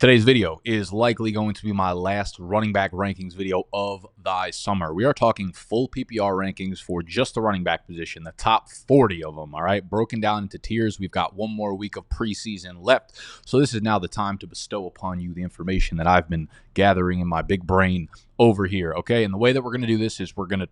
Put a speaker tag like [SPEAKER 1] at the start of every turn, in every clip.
[SPEAKER 1] Today's video is likely going to be my last running back rankings video of thy summer. We are talking full PPR rankings for just the running back position, the top 40 of them, all right? Broken down into tiers. We've got one more week of preseason left, so this is now the time to bestow upon you the information that I've been gathering in my big brain over here, okay? And the way that we're going to do this is we're going to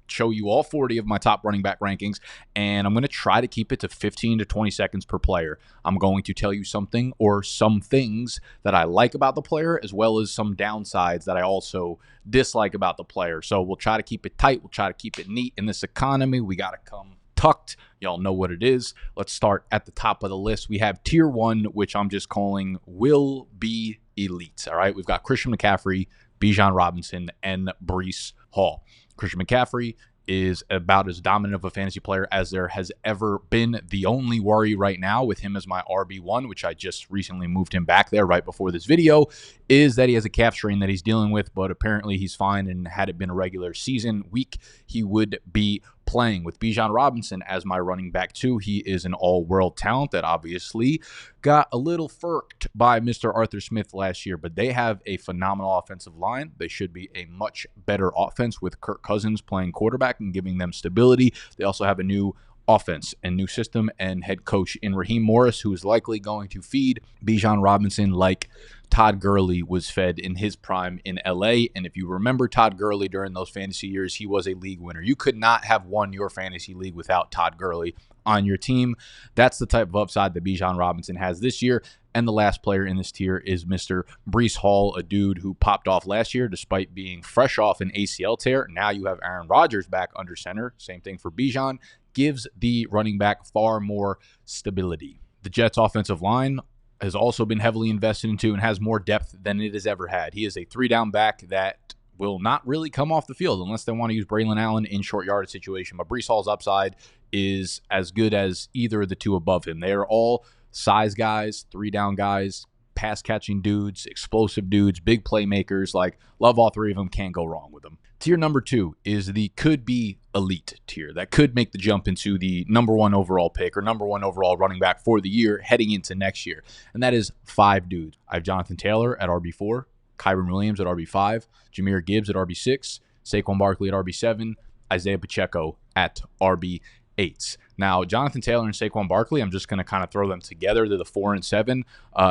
[SPEAKER 1] show you all 40 of my top running back rankings, and I'm going to try to keep it to 15 to 20 seconds per player. I'm going to tell you something or some things that I like about the player, as well as some downsides that I also dislike about the player. So we'll try to keep it tight. We'll try to keep it neat. In this economy, we got to come tucked. Y'all know what it is. Let's start at the top of the list. We have tier 1, which I'm just calling will be elite. All right, we've got Christian McCaffrey, Bijan Robinson, and Breece Hall. Christian McCaffrey is about as dominant of a fantasy player as there has ever been. The only worry right now with him as my RB1, which I just recently moved him back there right before this video, is that he has a calf strain that he's dealing with, but apparently he's fine, and had it been a regular season week, he would be playing. With Bijan Robinson as my running back 2, he is an all-world talent that obviously got a little firked by Mr. Arthur Smith last year, but they have a phenomenal offensive line. They should be a much better offense with Kirk Cousins playing quarterback and giving them stability. They also have a new offense and new system and head coach in Raheem Morris, who is likely going to feed Bijan Robinson like Todd Gurley was fed in his prime in LA. And if you remember Todd Gurley during those fantasy years, he was a league winner. You could not have won your fantasy league without Todd Gurley on your team. That's the type of upside that Bijan Robinson has this year. And the last player in this tier is Mr. Breece Hall, a dude who popped off last year despite being fresh off an ACL tear. Now you have Aaron Rodgers back under center. Same thing for Bijan. Gives the running back far more stability. The Jets' offensive line has also been heavily invested into and has more depth than it has ever had. He is a 3-down back that will not really come off the field unless they want to use Braylon Allen in short yardage situation. But Breece Hall's upside is as good as either of the two above him. They are all size guys, 3-down guys, pass-catching dudes, explosive dudes, big playmakers. Like, love all three of them, can't go wrong with them. Tier number 2 is the could-be elite tier that could make the jump into the number 1 overall pick or number 1 overall running back for the year heading into next year. And that is 5 dudes. I have Jonathan Taylor at RB4, Kyren Williams at RB5, Jahmyr Gibbs at RB6, Saquon Barkley at RB7, Isaiah Pacheco at RB8. Now, Jonathan Taylor and Saquon Barkley, I'm just going to kind of throw them together. They're the 4 and 7.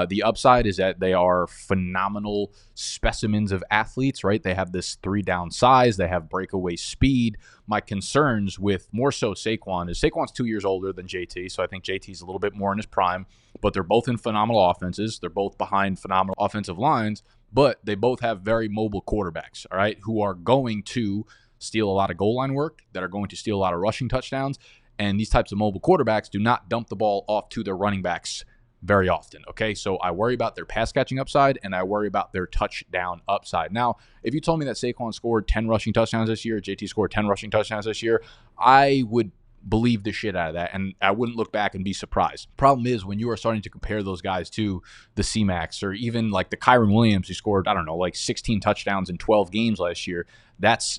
[SPEAKER 1] The upside is that they are phenomenal specimens of athletes, right? They have this 3-down size. They have breakaway speed. My concerns with more so Saquon is Saquon's 2 years older than JT, so I think JT's a little bit more in his prime, but they're both in phenomenal offenses. They're both behind phenomenal offensive lines, but they both have very mobile quarterbacks, all right, who are going to steal a lot of goal line work, that are going to steal a lot of rushing touchdowns. And these types of mobile quarterbacks do not dump the ball off to their running backs very often, okay? So I worry about their pass-catching upside, and I worry about their touchdown upside. Now, if you told me that Saquon scored 10 rushing touchdowns this year, JT scored 10 rushing touchdowns this year, I would believe the shit out of that, and I wouldn't look back and be surprised. Problem is, when you are starting to compare those guys to the C-Max or even like the Kyren Williams who scored, I don't know, like 16 touchdowns in 12 games last year,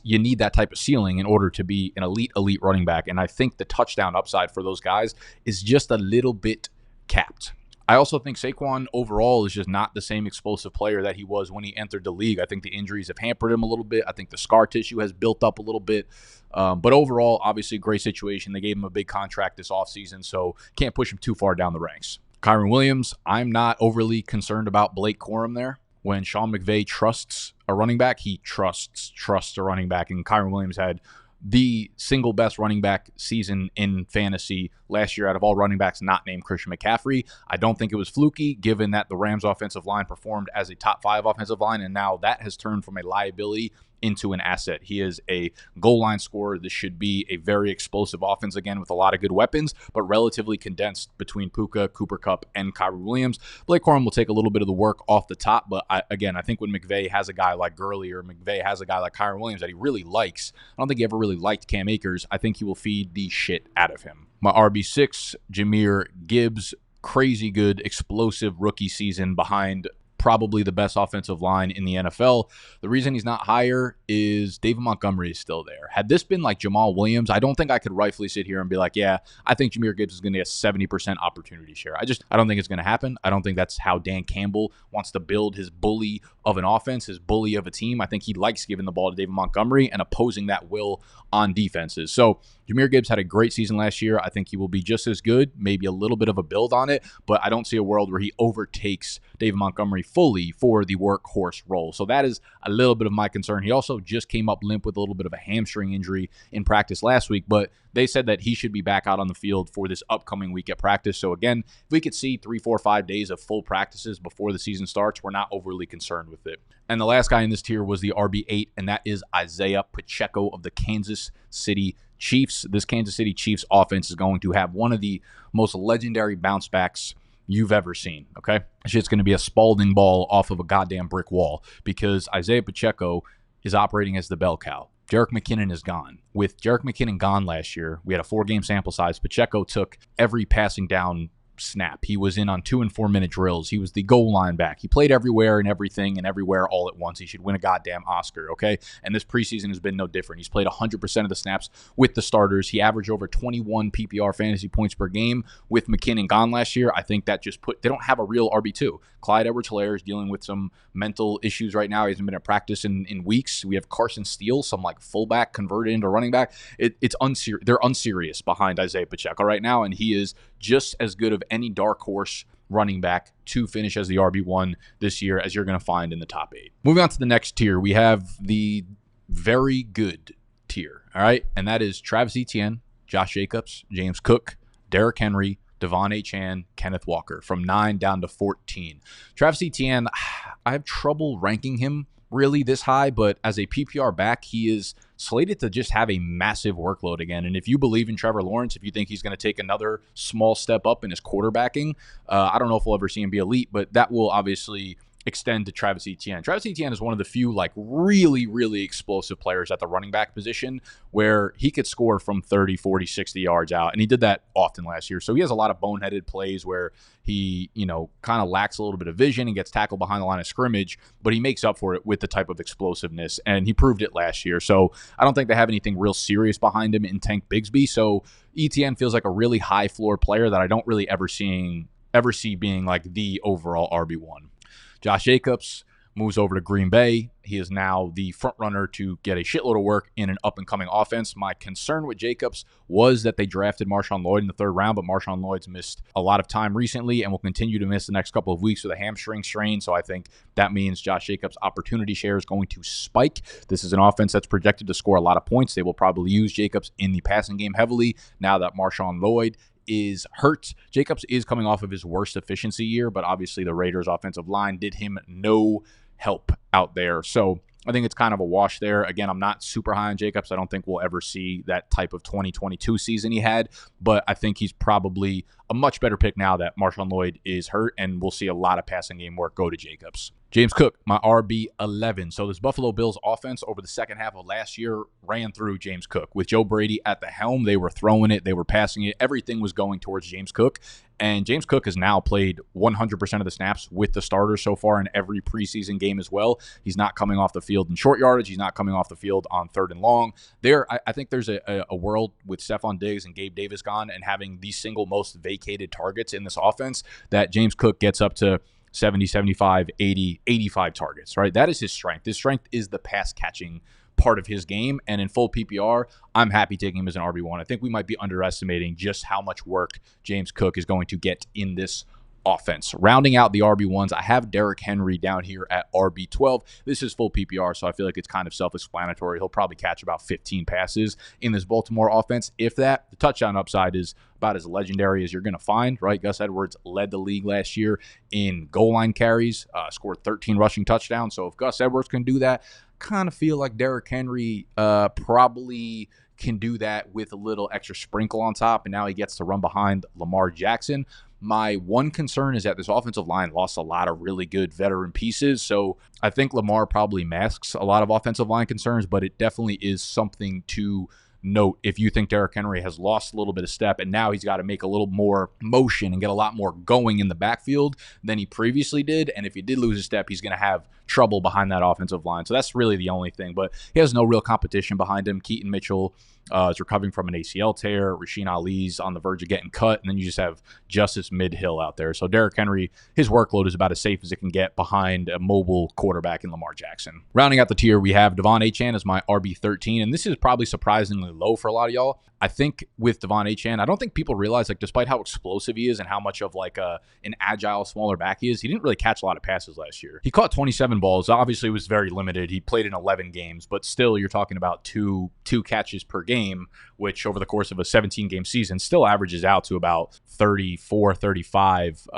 [SPEAKER 1] you need that type of ceiling in order to be an elite running back. And I think the touchdown upside for those guys is just a little bit capped. I also think Saquon overall is just not the same explosive player that he was when he entered the league. I think the injuries have hampered him a little bit. I think the scar tissue has built up a little bit. But overall, obviously, great situation. They gave him a big contract this offseason, so can't push him too far down the ranks. Kyren Williams, I'm not overly concerned about Blake Corum there. When Sean McVay trusts a running back, he trusts a running back. And Kyren Williams had the single best running back season in fantasy last year out of all running backs not named Christian McCaffrey. I don't think it was fluky, given that the Rams offensive line performed as a top 5 offensive line, and now that has turned from a liability into an asset. He is a goal line scorer. This should be a very explosive offense again with a lot of good weapons, but relatively condensed between Puka, Cooper Kupp, and Kyren Williams. Blake Corum will take a little bit of the work off the top, but I think when McVay has a guy like Gurley or McVay has a guy like Kyren Williams that he really likes, I don't think he ever really liked Cam Akers. I think he will feed the shit out of him. My RB6, Jahmyr Gibbs, crazy good, explosive rookie season behind probably the best offensive line in the NFL. The reason he's not higher is David Montgomery is still there. Had this been like Jamal Williams, I don't think I could rightfully sit here and be like, yeah, I think Jahmyr Gibbs is going to get 70% opportunity share. I don't think it's going to happen. I don't think that's how Dan Campbell wants to build his bully of an offense, his bully of a team. I think he likes giving the ball to David Montgomery and opposing that will on defenses. So Jahmyr Gibbs had a great season last year. I think he will be just as good, maybe a little bit of a build on it, but I don't see a world where he overtakes David Montgomery fully for the workhorse role. So that is a little bit of my concern. He also just came up limp with a little bit of a hamstring injury in practice last week, but they said that he should be back out on the field for this upcoming week at practice. So again, if we could see 3, 4, 5 days of full practices before the season starts, we're not overly concerned with it. And the last guy in this tier was the RB8, and that is Isaiah Pacheco of the Kansas City Chiefs. This Kansas City Chiefs offense is going to have one of the most legendary bounce backs you've ever seen, okay? It's going to be a Spalding ball off of a goddamn brick wall because Isaiah Pacheco is operating as the bell cow. Jerick McKinnon is gone. With Jerick McKinnon gone last year, we had a 4-game sample size. Pacheco took every passing down snap. He was in on 2 and 4 minute drills. He was the goal line back. He played everywhere and everything and everywhere all at once. He should win a goddamn Oscar, okay? And this preseason has been no different. He's played 100% of the snaps with the starters. He averaged over 21 PPR fantasy points per game with McKinnon gone last year. I think that just they don't have a real RB2. Clyde Edwards-Helaire is dealing with some mental issues right now. He hasn't been at practice in weeks. We have Carson Steele, some like fullback converted into running back. It's unserious. They're unserious behind Isaiah Pacheco right now, and he is just as good of any dark horse running back to finish as the RB1 this year as you're going to find in the top 8. Moving on to the next tier, we have the very good tier, all right? And that is Travis Etienne, Josh Jacobs, James Cook, Derrick Henry, Devon Achane, Kenneth Walker, from 9 down to 14. Travis Etienne, I have trouble ranking him really this high, but as a PPR back, he is slated to just have a massive workload again. And if you believe in Trevor Lawrence, if you think he's going to take another small step up in his quarterbacking, I don't know if we'll ever see him be elite, but that will obviously extend to Travis Etienne. Travis Etienne is one of the few like really, really explosive players at the running back position where he could score from 30, 40, 60 yards out. And he did that often last year. So he has a lot of boneheaded plays where he, kind of lacks a little bit of vision and gets tackled behind the line of scrimmage, but he makes up for it with the type of explosiveness. And he proved it last year. So I don't think they have anything real serious behind him in Tank Bigsby. So Etienne feels like a really high floor player that I don't really ever see being like the overall RB1. Josh Jacobs moves over to Green Bay. He is now the front runner to get a shitload of work in an up-and-coming offense. My concern with Jacobs was that they drafted Marshawn Lloyd in the 3rd round, but Marshawn Lloyd's missed a lot of time recently and will continue to miss the next couple of weeks with a hamstring strain. So I think that means Josh Jacobs' opportunity share is going to spike. This is an offense that's projected to score a lot of points. They will probably use Jacobs in the passing game heavily now that Marshawn Lloyd is hurt. Jacobs is coming off of his worst efficiency year, but obviously the Raiders offensive line did him no help out there. So I think it's kind of a wash there. Again, I'm not super high on Jacobs. I don't think we'll ever see that type of 2022 season he had, but I think he's probably a much better pick now that Marshawn Lloyd is hurt, and we'll see a lot of passing game work go to Jacobs. James Cook, my RB11. So this Buffalo Bills offense over the second half of last year ran through James Cook. With Joe Brady at the helm, they were throwing it, they were passing it. Everything was going towards James Cook. And James Cook has now played 100% of the snaps with the starters so far in every preseason game as well. He's not coming off the field in short yardage. He's not coming off the field on 3rd and long. I think there's a world with Stephon Diggs and Gabe Davis gone and having the single most vacated targets in this offense that James Cook gets up to 70, 75, 80, 85 targets, right? That is his strength. His strength is the pass catching part of his game. And in full PPR, I'm happy taking him as an RB1. I think we might be underestimating just how much work James Cook is going to get in this offense. Rounding out the RB1s, I have Derrick Henry down here at RB12. This is full PPR, so I feel like it's kind of self-explanatory. He'll probably catch about 15 passes in this Baltimore offense. If that, the touchdown upside is about as legendary as you're going to find, right? Gus Edwards led the league last year in goal line carries, scored 13 rushing touchdowns. So if Gus Edwards can do that, kind of feel like Derrick Henry probably can do that with a little extra sprinkle on top, and now he gets to run behind Lamar Jackson. My one concern is that this offensive line lost a lot of really good veteran pieces, so I think Lamar probably masks a lot of offensive line concerns, but it definitely is something to note if you think Derrick Henry has lost a little bit of step and now he's got to make a little more motion and get a lot more going in the backfield than he previously did. And if he did lose a step, he's going to have trouble behind that offensive line. So that's really the only thing. But he has no real competition behind him. Keaton Mitchell is recovering from an ACL tear. Rasheen Ali's on the verge of getting cut. And then you just have Justice Mid-Hill out there. So Derrick Henry, his workload is about as safe as it can get behind a mobile quarterback in Lamar Jackson. Rounding out the tier, we have Devon Achane as my RB13. And this is probably surprisingly low for a lot of y'all. I think with Devon Achane, I don't think people realize, like, despite how explosive he is and how much of like an agile, smaller back he is, he didn't really catch a lot of passes last year. He caught 27 balls. Obviously, it was very limited. He played in 11 games, but still, you're talking about two catches per game, which over the course of a 17-game season still averages out to about 34, 35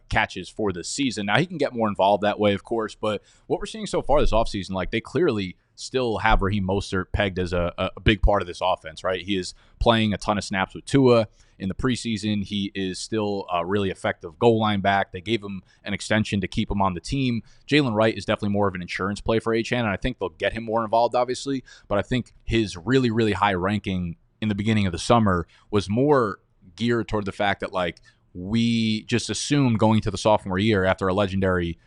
[SPEAKER 1] catches for the season. Now, he can get more involved that way, of course, but what we're seeing so far this offseason, like, they clearly still have Raheem Mostert pegged as a big part of this offense, right? He is playing a ton of snaps with Tua. In the preseason, he is still a really effective goal line back. They gave him an extension to keep him on the team. Jalen Wright is definitely more of an insurance play for Achane, and I think they'll get him more involved, obviously. But I think his really, really high ranking in the beginning of the summer was more geared toward the fact that, like, we just assumed going to the sophomore year after a legendary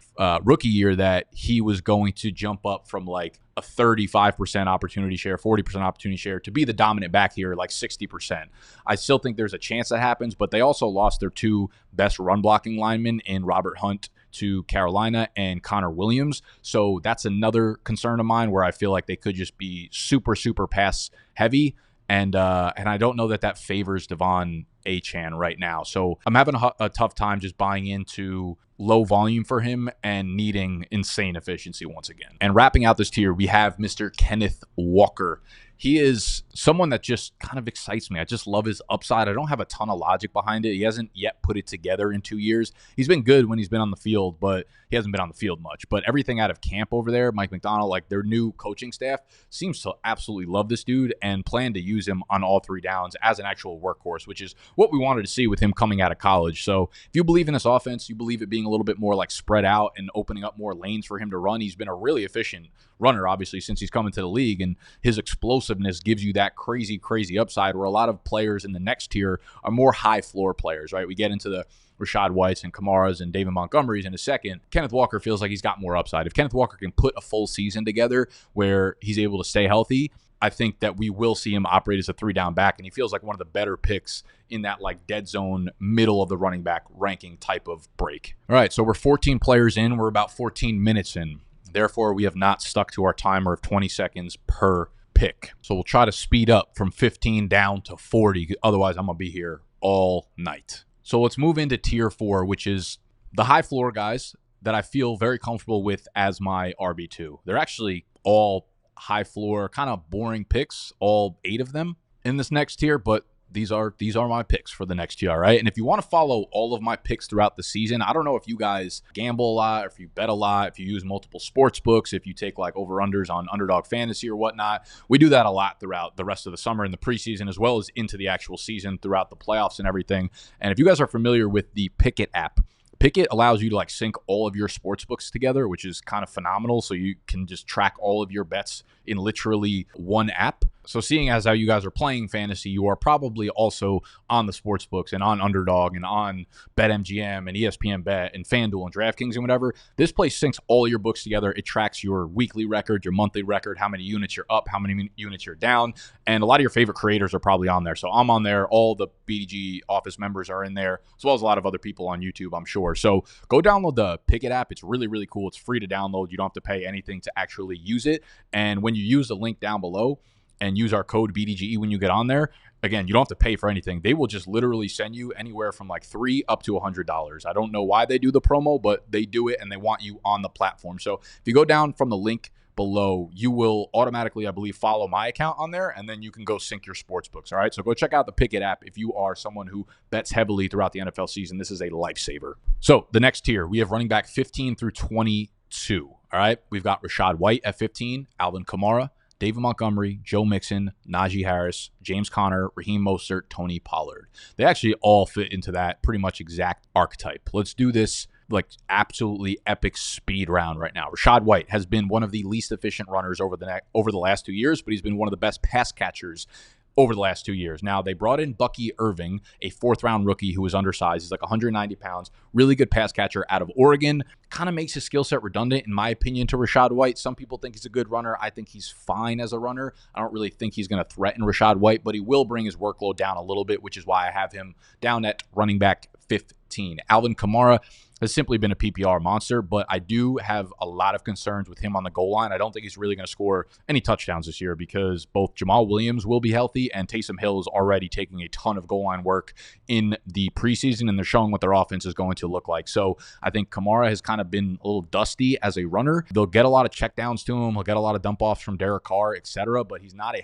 [SPEAKER 1] rookie year that he was going to jump up from like a 35% opportunity share, 40% opportunity share to be the dominant back here, like 60%. I still think there's a chance that happens, but they also lost their two best run blocking linemen in Robert Hunt to Carolina and Connor Williams. So that's another concern of mine where I feel like they could just be super, super pass heavy. And I don't know that favors Devon Achane right now. So I'm having a tough time just buying into low volume for him and needing insane efficiency once again. And wrapping out this tier, we have Mr. Kenneth Walker. He is someone that just kind of excites me. I just love his upside. I don't have a ton of logic behind it. He hasn't yet put it together in 2 years. He's been good when he's been on the field, but he hasn't been on the field much. But everything out of camp over there, Mike McDonald, like their new coaching staff, seems to absolutely love this dude and plan to use him on all three downs as an actual workhorse, which is what we wanted to see with him coming out of college. So if you believe in this offense, you believe it being a little bit more like spread out and opening up more lanes for him to run. He's been a really efficient runner, obviously, since he's come into the league, and his explosiveness gives you that crazy, crazy upside where a lot of players in the next tier are more high floor players, right? We get into the Rashad Whites and Kamaras and David Montgomerys in a second. Kenneth Walker feels like he's got more upside. If Kenneth Walker can put a full season together where he's able to stay healthy, I think that we will see him operate as a three-down back, and he feels like one of the better picks in that like dead zone, middle of the running back ranking type of break. All right, so we're 14 players in. We're about 14 minutes in. Therefore, we have not stuck to our timer of 20 seconds per pick. So we'll try to speed up from 15 down to 40. Otherwise, I'm going to be here all night. So let's move into tier 4, which is the high floor guys that I feel very comfortable with as my RB2. They're actually all high floor, kind of boring picks, all 8 of them in this next tier, but these are my picks for the next year, right? And if you want to follow all of my picks throughout the season, I don't know if you guys gamble a lot, or if you bet a lot, if you use multiple sports books, if you take like over-unders on Underdog Fantasy or whatnot. We do that a lot throughout the rest of the summer and the preseason, as well as into the actual season throughout the playoffs and everything. And if you guys are familiar with the Pickett app, Pickett allows you to like sync all of your sports books together, which is kind of phenomenal. So you can just track all of your bets in literally one app. So seeing as how you guys are playing fantasy, you are probably also on the sports books and on Underdog and on BetMGM and ESPN Bet and FanDuel and DraftKings and whatever. This place syncs all your books together. It tracks your weekly record, your monthly record, how many units you're up, how many units you're down. And a lot of your favorite creators are probably on there. So I'm on there. All the BDGE office members are in there, as well as a lot of other people on YouTube, I'm sure. So go download the Pickett app. It's really, really cool. It's free to download. You don't have to pay anything to actually use it. And when you use the link down below and use our code BDGE when you get on there, again, you don't have to pay for anything. They will just literally send you anywhere from like $3 up to $100. I don't know why they do the promo, but they do it and they want you on the platform. So if you go down from the link below, you will automatically, I believe, follow my account on there, and then you can go sync your sports books. All right, so go check out the Pickett app if you are someone who bets heavily throughout the NFL season. This is a lifesaver. So the next tier, we have running back 15 through 22. All right, we've got Rashad White at 15, Alvin Kamara, David Montgomery, Joe Mixon, Najee Harris, James Conner, Raheem Mostert, Tony Pollard. They actually all fit into that pretty much exact archetype. Let's do this like absolutely epic speed round right now. Rashad White has been one of the least efficient runners over the last 2 years, but he's been one of the best pass catchers over the last 2 years. Now, they brought in Bucky Irving, a fourth-round rookie who was undersized. He's like 190 pounds, really good pass catcher out of Oregon. Kind of makes his skill set redundant, in my opinion, to Rachaad White. Some people think he's a good runner. I think he's fine as a runner. I don't really think he's going to threaten Rachaad White, but he will bring his workload down a little bit, which is why I have him down at running back 15. Alvin Kamara has simply been a PPR monster, but I do have a lot of concerns with him on the goal line. I don't think he's really going to score any touchdowns this year because both Jamal Williams will be healthy and Taysom Hill is already taking a ton of goal line work in the preseason, and they're showing what their offense is going to look like. So I think Kamara has kind of been a little dusty as a runner. They'll get a lot of checkdowns to him. He'll get a lot of dump-offs from Derek Carr, etc., but he's not a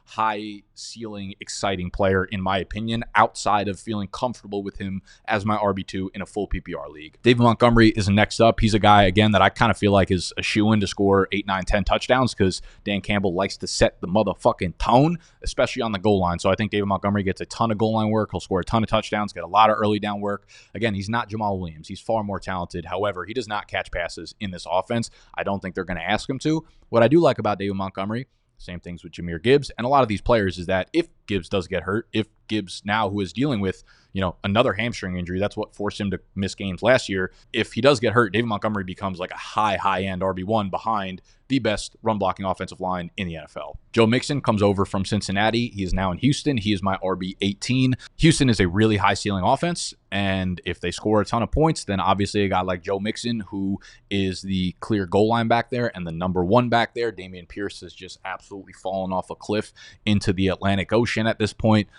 [SPEAKER 1] high ceiling, exciting player, in my opinion, outside of feeling comfortable with him as my RB2 in a full PPR league. David Montgomery is next up. He's a guy, again, that I kind of feel like is a shoo-in to score 8, 9, 10 touchdowns because Dan Campbell likes to set the motherfucking tone, especially on the goal line. So I think David Montgomery gets a ton of goal line work. He'll score a ton of touchdowns, get a lot of early down work. Again, he's not Jamal Williams. He's far more talented. However, he does not catch passes in this offense. I don't think they're going to ask him to. What I do like about David Montgomery, same things with Jahmyr Gibbs and a lot of these players, is that if Gibbs does get hurt, if Gibbs now, who is dealing with, another hamstring injury, that's what forced him to miss games last year. If he does get hurt, David Montgomery becomes like a high-end RB1 behind the best run-blocking offensive line in the NFL. Joe Mixon comes over from Cincinnati. He is now in Houston. He is my RB18. Houston is a really high-ceiling offense, and if they score a ton of points, then obviously a guy like Joe Mixon, who is the clear goal line back there and the number one back there. Dameon Pierce has just absolutely fallen off a cliff into the Atlantic Ocean at this point.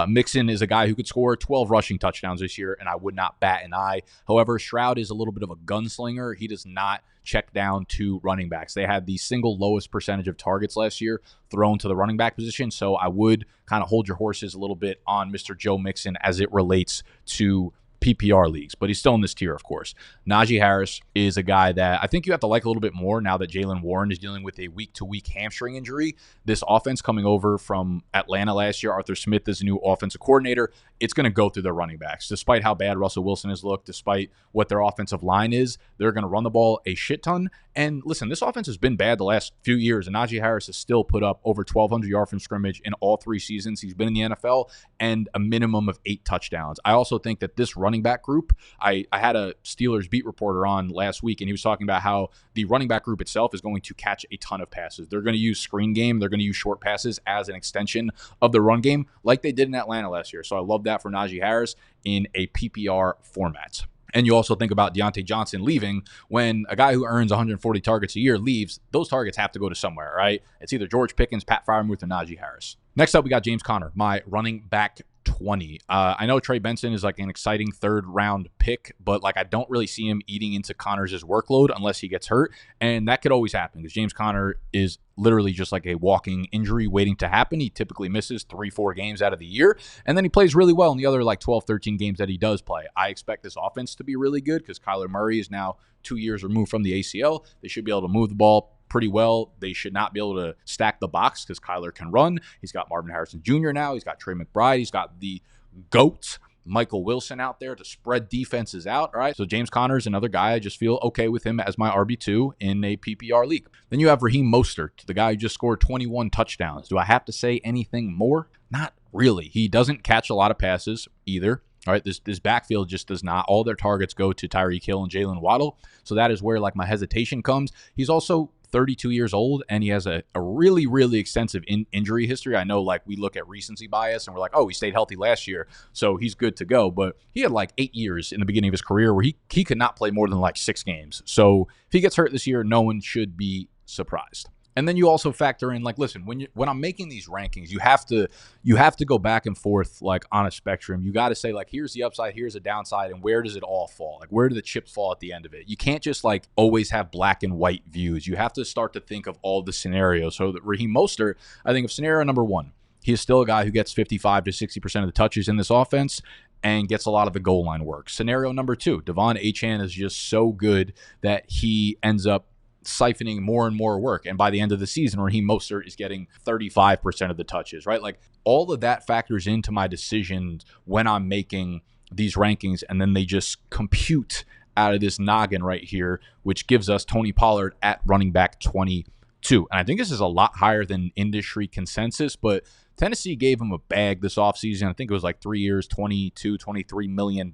[SPEAKER 1] Mixon is a guy who could score 12 rushing touchdowns this year, and I would not bat an eye. However, Stroud is a little bit of a gunslinger. He does not check down to running backs. They had the single lowest percentage of targets last year thrown to the running back position, so I would kind of hold your horses a little bit on Mr. Joe Mixon as it relates to PPR leagues, but he's still in this tier, of course. Najee Harris is a guy that I think you have to like a little bit more now that Jaylen Warren is dealing with a week-to-week hamstring injury. This offense coming over from Atlanta last year, Arthur Smith is the new offensive coordinator. It's going to go through their running backs. Despite how bad Russell Wilson has looked, despite what their offensive line is, they're going to run the ball a shit ton. And listen, this offense has been bad the last few years, and Najee Harris has still put up over 1,200 yards from scrimmage in all 3 seasons he's been in the NFL and a minimum of 8 touchdowns. I also think that this running back group, I had a Steelers beat reporter on last week, and he was talking about how the running back group itself is going to catch a ton of passes. They're going to use screen game. They're going to use short passes as an extension of the run game like they did in Atlanta last year. So I love that for Najee Harris in a PPR format. And you also think about Deontay Johnson leaving. When a guy who earns 140 targets a year leaves, those targets have to go to somewhere, right? It's either George Pickens, Pat Freiermuth, or Najee Harris. Next up, we got James Conner, my running back 20. I know Trey Benson is like an exciting 3rd round pick, but like I don't really see him eating into Conner's workload unless he gets hurt. And that could always happen because James Conner is literally just like a walking injury waiting to happen. He typically misses 3-4 games out of the year, and then he plays really well in the other like 12-13 games that he does play. I expect this offense to be really good because Kyler Murray is now 2 years removed from the ACL. They should be able to move the ball pretty well. They should not be able to stack the box because Kyler can run. He's got Marvin Harrison Jr. now. He's got Trey McBride. He's got the GOAT, Michael Wilson, out there to spread defenses out. All right. So James Conner is another guy. I just feel okay with him as my RB2 in a PPR league. Then you have Raheem Mostert, the guy who just scored 21 touchdowns. Do I have to say anything more? Not really. He doesn't catch a lot of passes either. All right, this backfield just does not. All their targets go to Tyreek Hill and Jalen Waddle. So that is where like my hesitation comes. He's also 32 years old, and he has a really, really extensive injury history. I know like we look at recency bias and we're like, oh, he stayed healthy last year, so he's good to go. But he had like 8 years in the beginning of his career where he could not play more than like 6 games. So if he gets hurt this year, no one should be surprised. And then you also factor in, like, listen, when I'm making these rankings, you have to go back and forth, like, on a spectrum. You got to say, like, here's the upside, here's the downside, and where does it all fall? Like, where do the chips fall at the end of it? You can't just, like, always have black and white views. You have to start to think of all the scenarios. So that Raheem Mostert, I think of scenario number 1, he is still a guy who gets 55 to 60% of the touches in this offense and gets a lot of the goal line work. Scenario number 2, Devon Achane is just so good that he ends up siphoning more and more work. And by the end of the season, Raheem Mostert is getting 35% of the touches, right? Like all of that factors into my decisions when I'm making these rankings, and then they just compute out of this noggin right here, which gives us Tony Pollard at running back 22. And I think this is a lot higher than industry consensus, but Tennessee gave him a bag this offseason. I think it was like 3 years, $23 million.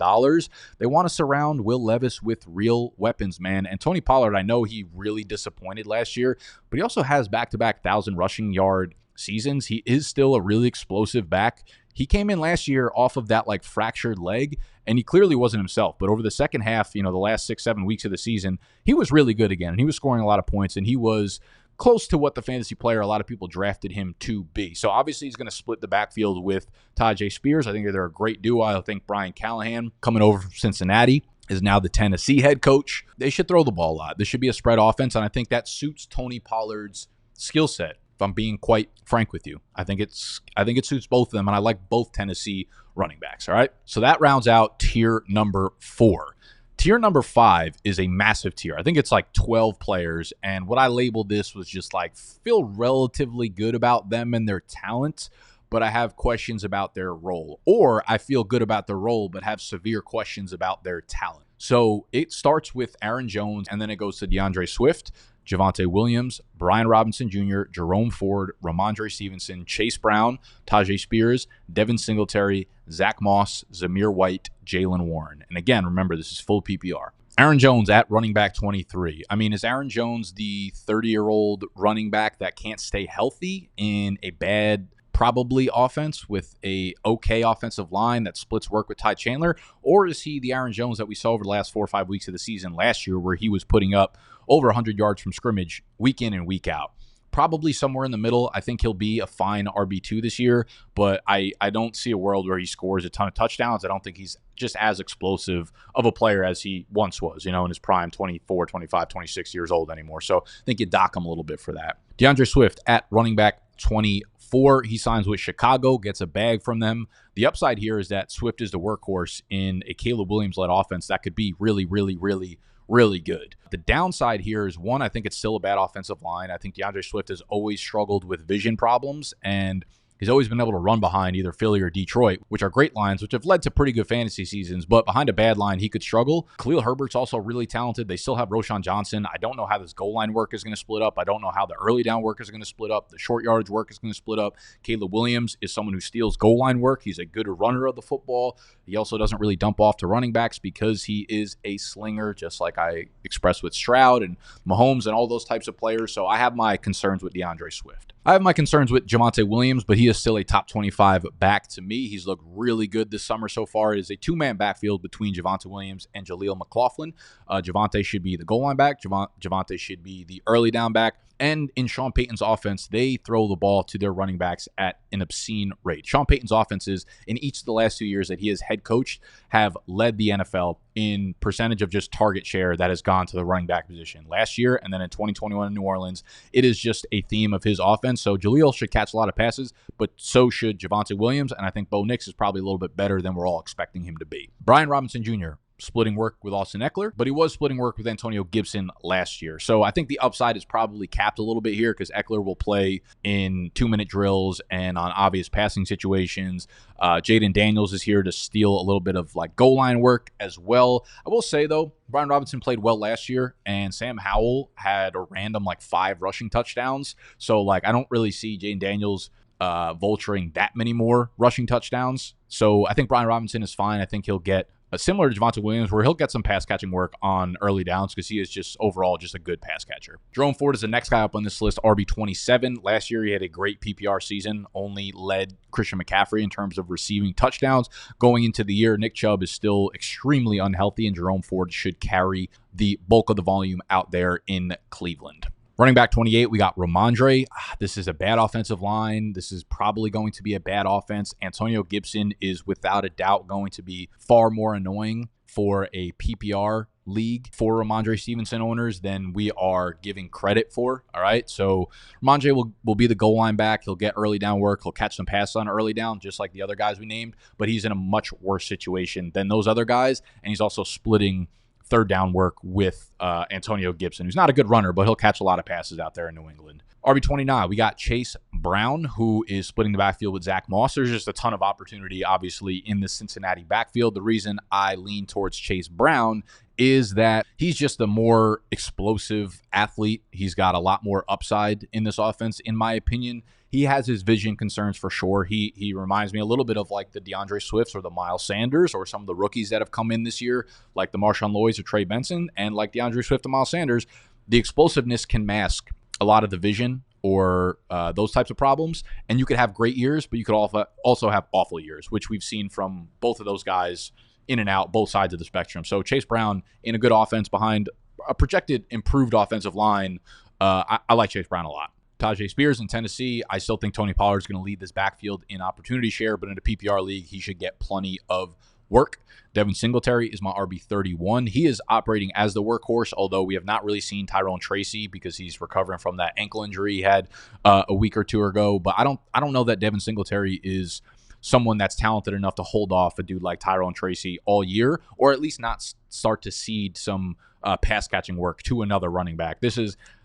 [SPEAKER 1] They want to surround Will Levis with real weapons, man. And Tony Pollard, I know he really disappointed last year, but he also has back-to-back 1,000 rushing yard seasons. He is still a really explosive back. He came in last year off of that like fractured leg, and he clearly wasn't himself. But over the second half, the last 6-7 weeks of the season, he was really good again, and he was scoring a lot of points, and he was close to what the fantasy player a lot of people drafted him to be. So obviously he's going to split the backfield with Tyjae Spears. I think they're a great duo. I think Brian Callahan, coming over from Cincinnati, is now the Tennessee head coach. They should throw the ball a lot. This should be a spread offense, and I think that suits Tony Pollard's skill set. If I'm being quite frank with you, I think it suits both of them, and I like both Tennessee running backs. All right, so that rounds out tier number 4. Tier number 5 is a massive tier. I think it's like 12 players, and what I labeled this was just like feel relatively good about them and their talent, but I have questions about their role, or I feel good about their role but have severe questions about their talent. So it starts with Aaron Jones, and then it goes to DeAndre Swift, Javonte Williams, Brian Robinson Jr., Jerome Ford, Ramondre Stevenson, Chase Brown, Tyjae Spears, Devin Singletary, Zach Moss, Zamir White, Jaylen Warren. And again, remember, this is full PPR. Aaron Jones at running back 23. I mean, is Aaron Jones the 30-year-old running back that can't stay healthy in a bad probably offense with a okay offensive line that splits work with Ty Chandler? Or is he the Aaron Jones that we saw over the last 4 or 5 weeks of the season last year, where he was putting up over 100 yards from scrimmage week in and week out? Probably somewhere in the middle. I think he'll be a fine RB2 this year, but I don't see a world where he scores a ton of touchdowns. I don't think he's just as explosive of a player as he once was, in his prime, 24, 25, 26 years old anymore. So I think you dock him a little bit for that. DeAndre Swift at running back 24. He signs with Chicago, gets a bag from them. The upside here is that Swift is the workhorse in a Caleb Williams-led offense that could be really, really, really, really good. The downside here is, one, I think it's still a bad offensive line. I think DeAndre Swift has always struggled with vision problems, and he's always been able to run behind either Philly or Detroit, which are great lines, which have led to pretty good fantasy seasons. But behind a bad line, he could struggle. Khalil Herbert's also really talented. They still have Roschon Johnson. I don't know how this goal line work is going to split up. I don't know how the early down work is going to split up. The short yardage work is going to split up. Caleb Williams is someone who steals goal line work. He's a good runner of the football. He also doesn't really dump off to running backs because he is a slinger, just like I expressed with Stroud and Mahomes and all those types of players. So I have my concerns with DeAndre Swift. I have my concerns with Javonte Williams, but he is still a top 25 back to me. He's looked really good this summer so far. It is a two-man backfield between Javonte Williams and Jaleel McLaughlin. Javonte should be the goal line back. Javonte should be the early down back. And in Sean Payton's offense, they throw the ball to their running backs at an obscene rate. Sean Payton's offenses in each of the last 2 years that he has head coached have led the NFL in percentage of just target share that has gone to the running back position last year. And then in 2021 in New Orleans, it is just a theme of his offense. So Jaleel should catch a lot of passes, but so should Javonte Williams. And I think Bo Nix is probably a little bit better than we're all expecting him to be. Brian Robinson Jr., splitting work with Austin Eckler, but he was splitting work with Antonio Gibson last year. So I think the upside is probably capped a little bit here because Eckler will play in 2-minute drills and on obvious passing situations. Jaden Daniels is here to steal a little bit of like goal line work as well. I will say though, Brian Robinson played well last year, and Sam Howell had a random 5 rushing touchdowns. So I don't really see Jaden Daniels vulturing that many more rushing touchdowns. So I think Brian Robinson is fine. I think he'll get similar to Javonte Williams, where he'll get some pass catching work on early downs because he is just overall just a good pass catcher. Jerome Ford is the next guy up on this list, RB27. Last year, he had a great PPR season, only led Christian McCaffrey in terms of receiving touchdowns. Going into the year, Nick Chubb is still extremely unhealthy, and Jerome Ford should carry the bulk of the volume out there in Cleveland. Running back 28, we got Ramondre. This is a bad offensive line. This is probably going to be a bad offense. Antonio Gibson is without a doubt going to be far more annoying for a PPR league for Ramondre Stevenson owners than we are giving credit for. All right. So Ramondre will be the goal line back. He'll get early down work. He'll catch some passes on early down, just like the other guys we named, but he's in a much worse situation than those other guys. And he's also splitting third down work with Antonio Gibson, who's not a good runner, but he'll catch a lot of passes out there in New England. RB29, we got Chase Brown, who is splitting the backfield with Zach Moss. There's just a ton of opportunity, obviously, in the Cincinnati backfield. The reason I lean towards Chase Brown is that he's just a more explosive athlete. He's got a lot more upside in this offense, in my opinion. he has his vision concerns for sure. He reminds me a little bit of like the DeAndre Swifts or the Miles Sanders or some of the rookies that have come in this year, like the Marshawn Lloyds or Trey Benson, and like DeAndre Swift and Miles Sanders. The explosiveness can mask a lot of the vision or those types of problems, and you could have great years, but you could also have awful years, which we've seen from both of those guys in and out, both sides of the spectrum. So Chase Brown in a good offense behind a projected improved offensive line. I like Chase Brown a lot. Tajay Spears in Tennessee. I still think Tony Pollard is going to lead this backfield in opportunity share, but in a PPR league, he should get plenty of work. Devin Singletary is my RB31. He is operating as the workhorse, although we have not really seen Tyrone Tracy because he's recovering from that ankle injury he had a week or two ago. But I don't know that Devin Singletary is someone that's talented enough to hold off a dude like Tyrone Tracy all year, or at least not start to seed some pass catching work to another running back.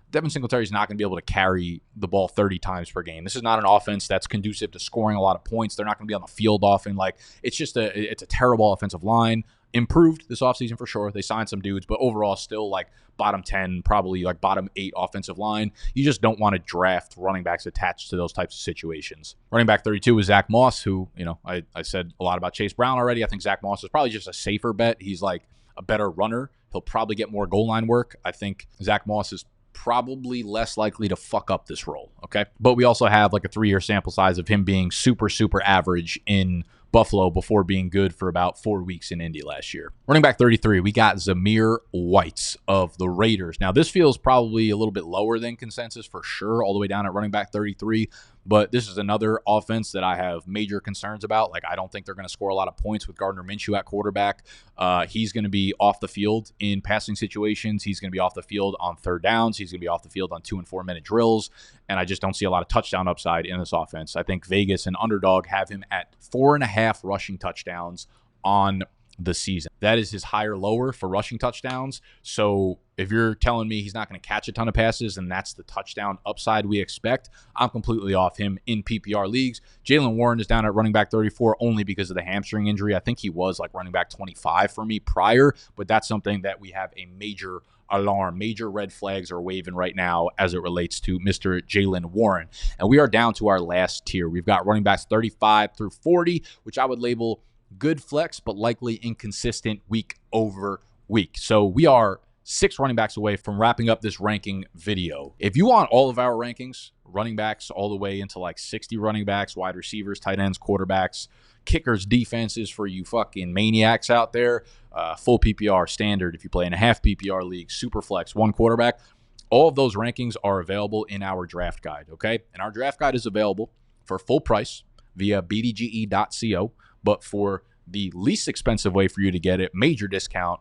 [SPEAKER 1] Devin Singletary is not going to be able to carry the ball 30 times per game. This is not an offense that's conducive to scoring a lot of points. They're not going to be on the field often. Like, it's a terrible offensive line. Improved this offseason for sure. They signed some dudes, but overall still like bottom 10, probably like bottom 8 offensive line. You just don't want to draft running backs attached to those types of situations. Running back 32 is Zach Moss, who, I said a lot about Chase Brown already. I think Zach Moss is probably just a safer bet. He's like a better runner. He'll probably get more goal line work. I think Zach Moss is probably less likely to fuck up this role, okay? But we also have like a 3-year sample size of him being super, super average in Buffalo before being good for about 4 weeks in Indy last year. Running back 33, we got Zamir White of the Raiders. Now, this feels probably a little bit lower than consensus for sure, all the way down at running back 33. But this is another offense that I have major concerns about. Like, I don't think they're going to score a lot of points with Gardner Minshew at quarterback. He's going to be off the field in passing situations. He's going to be off the field on third downs. He's going to be off the field on 2- and 4-minute drills. And I just don't see a lot of touchdown upside in this offense. I think Vegas and Underdog have him at 4.5 rushing touchdowns on the season. That is his higher lower for rushing touchdowns. So if you're telling me he's not going to catch a ton of passes and that's the touchdown upside we expect, I'm completely off him in PPR leagues. Jaylen Warren is down at running back 34 only because of the hamstring injury. I think he was like running back 25 for me prior, but that's something that we have a major alarm, major red flags are waving right now as it relates to Mr. Jaylen Warren. And we are down to our last tier. We've got running backs 35 through 40, which I would label good flex, but likely inconsistent week over week. So we are 6 running backs away from wrapping up this ranking video. If you want all of our rankings, running backs all the way into like 60 running backs, wide receivers, tight ends, quarterbacks, kickers, defenses for you fucking maniacs out there, full PPR, standard if you play in a half PPR league, super flex, 1 quarterback, all of those rankings are available in our draft guide, okay? And our draft guide is available for full price via bdge.co. But for the least expensive way for you to get it, major discount,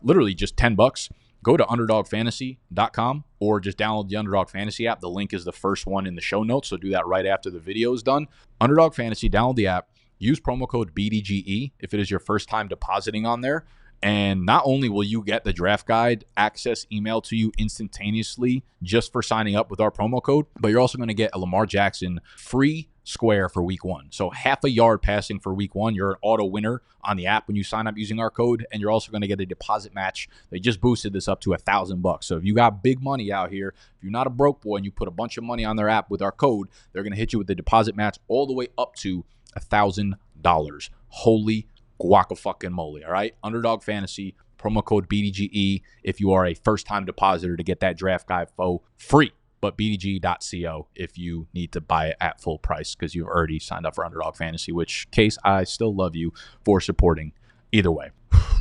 [SPEAKER 1] literally just $10, go to underdogfantasy.com or just download the Underdog Fantasy app. The link is the first one in the show notes, so do that right after the video is done. Underdog Fantasy, download the app, use promo code BDGE if it is your first time depositing on there. And not only will you get the draft guide access emailed to you instantaneously just for signing up with our promo code, but you're also going to get a Lamar Jackson free square for week 1. So half a yard passing for week 1. You're an auto winner on the app when you sign up using our code, and you're also going to get a deposit match. They just boosted this up to $1,000. So if you got big money out here, if you're not a broke boy and you put a bunch of money on their app with our code, they're going to hit you with the deposit match all the way up to $1,000. Holy guaca-fucking-moly, all right? Underdog Fantasy, promo code BDGE if you are a first-time depositor to get that draft guide for free. But bdg.co if you need to buy it at full price because you've already signed up for Underdog Fantasy, which case I still love you for supporting either way.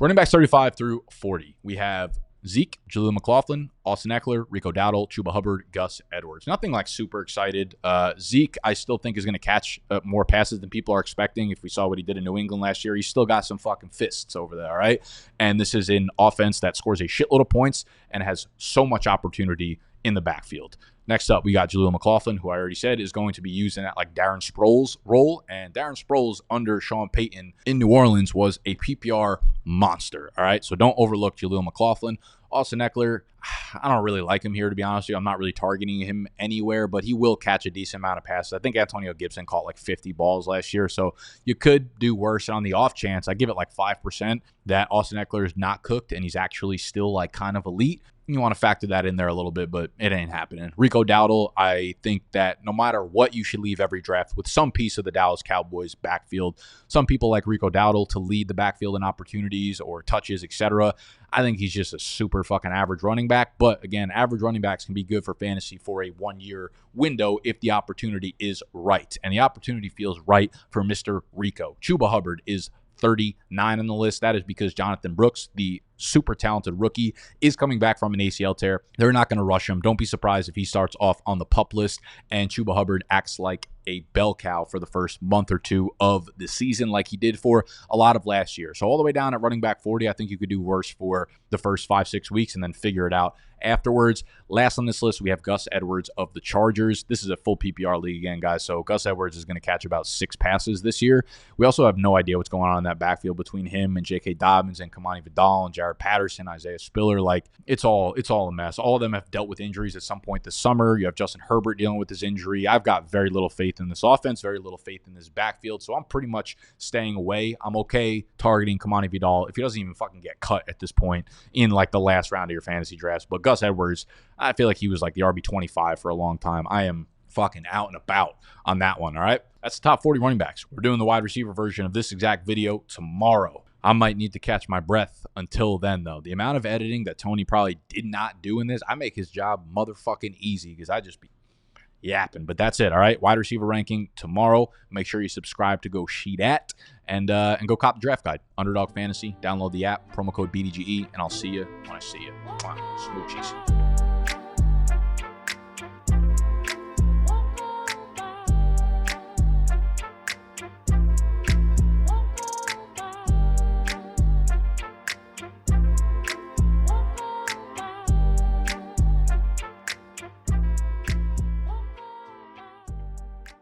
[SPEAKER 1] Running backs 35 through 40. We have Zeke, Jaleel McLaughlin, Austin Eckler, Rico Dowdle, Chuba Hubbard, Gus Edwards. Nothing like super excited. Zeke, I still think is going to catch more passes than people are expecting. If we saw what he did in New England last year, he's still got some fucking fists over there, all right? And this is an offense that scores a shitload of points and has so much opportunity in the backfield. Next up, we got Jaleel McLaughlin, who I already said is going to be used in that like Darren Sproles role. And Darren Sproles under Sean Payton in New Orleans was a PPR monster. All right, so don't overlook Jaleel McLaughlin. Austin Eckler, I don't really like him here, to be honest with you. I'm not really targeting him anywhere, but he will catch a decent amount of passes. I think Antonio Gibson caught like 50 balls last year, so you could do worse. And on the off chance, I give it like 5% that Austin Eckler is not cooked and he's actually still like kind of elite. You want to factor that in there a little bit, but it ain't happening. Rico Dowdle, I think that no matter what, you should leave every draft with some piece of the Dallas Cowboys backfield. Some people like Rico Dowdle to lead the backfield in opportunities or touches, etc. I think he's just a super fucking average running back. But again, average running backs can be good for fantasy for a 1-year window if the opportunity is right. And the opportunity feels right for Mr. Rico. Chuba Hubbard is 39 on the list. That is because Jonathan Brooks, the super talented rookie, is coming back from an ACL tear. They're not going to rush him. Don't be surprised if he starts off on the PUP list and Chuba Hubbard acts like a bell cow for the first month or two of the season like he did for a lot of last year. So all the way down at running back 40, I think you could do worse for the first 5-6 weeks and then figure it out afterwards. Last on this list, we have Gus Edwards of the Chargers. This is a full PPR league again, guys, so Gus Edwards is going to catch about 6 passes this year. We also have no idea what's going on in that backfield between him and J.K. Dobbins and Kamani Vidal and Jared Patterson, Isaiah Spiller. Like, it's all a mess. All of them have dealt with injuries at some point this summer. You have Justin Herbert dealing with his injury. I've got very little faith in this offense, very little faith in this backfield, so I'm pretty much staying away. I'm okay targeting Kamani Vidal if he doesn't even fucking get cut at this point in like the last round of your fantasy drafts. But Gus Edwards, I feel like he was like the RB25 for a long time. I am fucking out and about on that one, all right? That's the top 40 running backs. We're doing the wide receiver version of this exact video tomorrow. I might need to catch my breath until then, though. The amount of editing that Tony probably did not do in this, I make his job motherfucking easy because I just be yapping. But that's it, all right? Wide receiver ranking tomorrow. Make sure you subscribe to go sheet at and go cop the draft guide. Underdog Fantasy. Download the app. Promo code BDGE, and I'll see you when I see you. Smoochies.